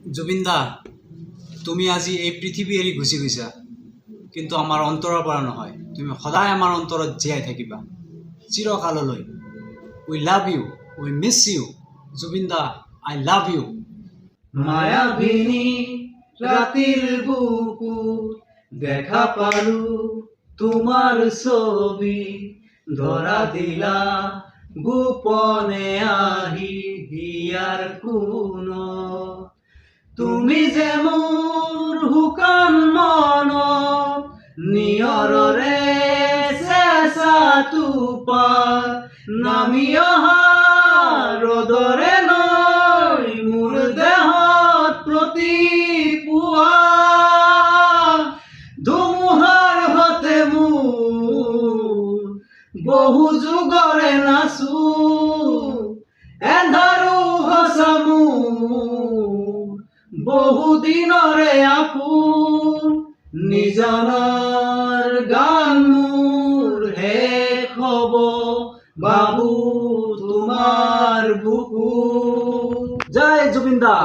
জুবিনদা, তুমি আজি এই পৃথিৱী এৰি গুচি গৈছা, কিন্তু আমাৰ অন্তৰৰ পৰা নহয়। তুমি সদায় আমাৰ অন্তৰত জীয়াই থাকিবা চিৰকাললৈ। We love you, we miss you. জুবিনদা, আই লাভ ইউ। মায়াবিনী রাতির বুকুত দেখা পালু তোমার ছবি, ধরা দিলা গোপনে আহি হিয়ার কোন। তুমি যে মোর হুকান মন নিয়ররে চেঁচা তুপার নামি অহা ৰদৰে নৈ মোৰ দেহত প্ৰতি পুৱা। ধুমুহাৰ হতে মোৰ বহু যুগৰে নাচো, এন্ধাৰো সঁচা মোৰ বহু দিনৰে আপোন। নিজানৰ গান মোৰ শেষ হব বাবু তোমাৰ বুকু। জয় জুবিনদা।